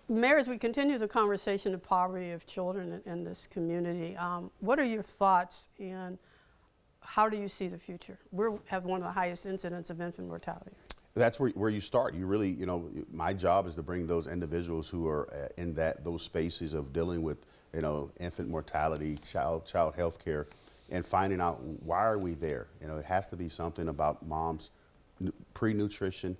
Mayor, as we continue the conversation of poverty of children in this community, what are your thoughts and how do you see the future? We have one of the highest incidents of infant mortality. That's where you start. You really, you know, my job is to bring those individuals who are in those spaces of dealing with, you know, infant mortality, child health care, and finding out why are we there. You know, it has to be something about mom's pre-nutrition,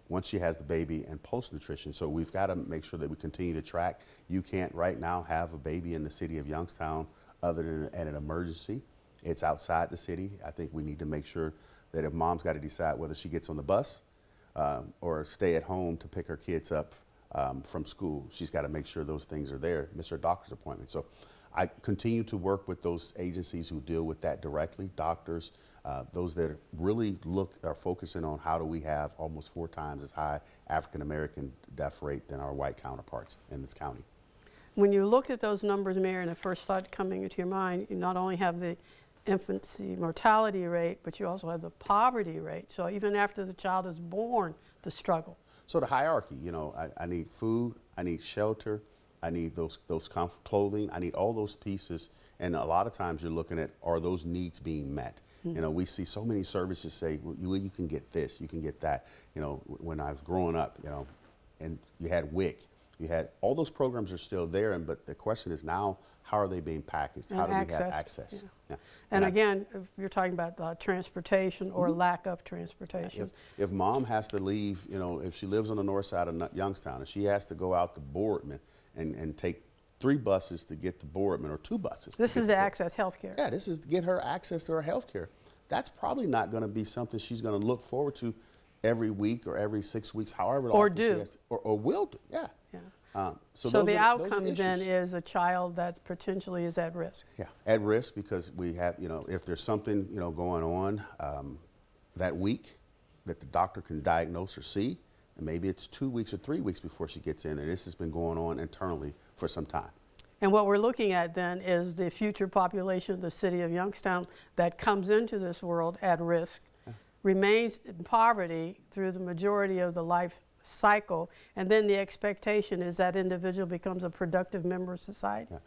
once she has the baby, and post-nutrition. So we've got to make sure that we continue to track. You can't right now have a baby in the city of Youngstown other than at an emergency. It's outside the city. I think we need to make sure that if mom's got to decide whether she gets on the bus or stay at home to pick her kids up from school, she's got to make sure those things are there, miss her doctor's appointment. So I continue to work with those agencies who deal with that directly, doctors, those that really are focusing on how do we have almost 4 times as high African-American death rate than our white counterparts in this county. When you look at those numbers, Mayor, and the first thought coming into your mind, you not only have the infancy mortality rate, but you also have the poverty rate. So even after the child is born, the struggle. So the hierarchy, you know, I need food, I need shelter, I need those clothing, I need all those pieces. And a lot of times you're looking at, are those needs being met? You know, we see so many services say, well, you can get this, you can get that. You know, when I was growing up, you know, and you had WIC, you had all those programs are still there, but the question is now, how are they being packaged? And how do access. we have access? Yeah. Yeah. And again, if you're talking about transportation or lack of transportation. If mom has to leave, you know, if she lives on the north side of Youngstown and she has to go out to Boardman and take 3 buses to get to Boardman or 2 buses. This is to access health care. Yeah, this is to get her access to her health care. That's probably not going to be something she's going to look forward to every week or every 6 weeks, however Or often do. she has to, or will do, yeah. So the outcome then is a child that potentially is at risk. Yeah, at risk because we have, you know, if there's something, you know, going on that week that the doctor can diagnose or see, and maybe it's 2 weeks or 3 weeks before she gets in, and this has been going on internally for some time. And what we're looking at then is the future population of the city of Youngstown that comes into this world at risk, remains in poverty through the majority of the life cycle, and then the expectation is that individual becomes a productive member of society. Yeah.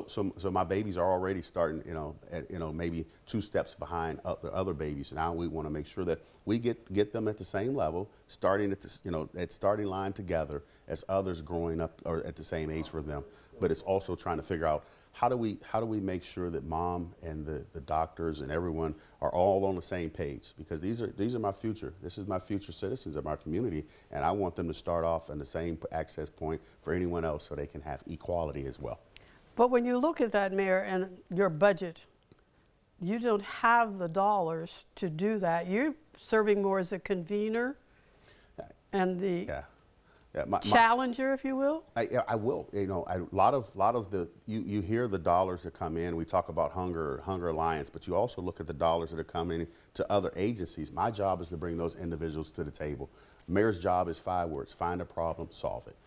So my babies are already starting, you know, at, you know, maybe 2 steps behind the other babies. Now we want to make sure that we get them at the same level, starting at this, you know, at starting line together as others growing up or at the same age for them. But it's also trying to figure out how do we make sure that mom and the doctors and everyone are all on the same page, because these are my future. This is my future citizens of our community, and I want them to start off in the same access point for anyone else so they can have equality as well. But when you look at that, Mayor, and your budget, you don't have the dollars to do that. You're serving more as a convener and the challenger, if you will. I will. You know, a lot of the you hear the dollars that come in. We talk about Hunger Alliance, but you also look at the dollars that are coming to other agencies. My job is to bring those individuals to the table. Mayor's job is 5 words: find a problem, solve it.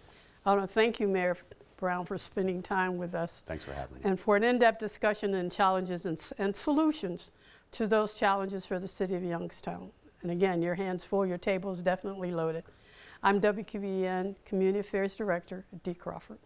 I want to thank you, Mayor Brown, for spending time with us. Thanks for having me. And for an in-depth discussion and challenges and solutions to those challenges for the city of Youngstown. And again, your hands full, your table is definitely loaded. I'm WQVN Community Affairs Director, Dee Crawford.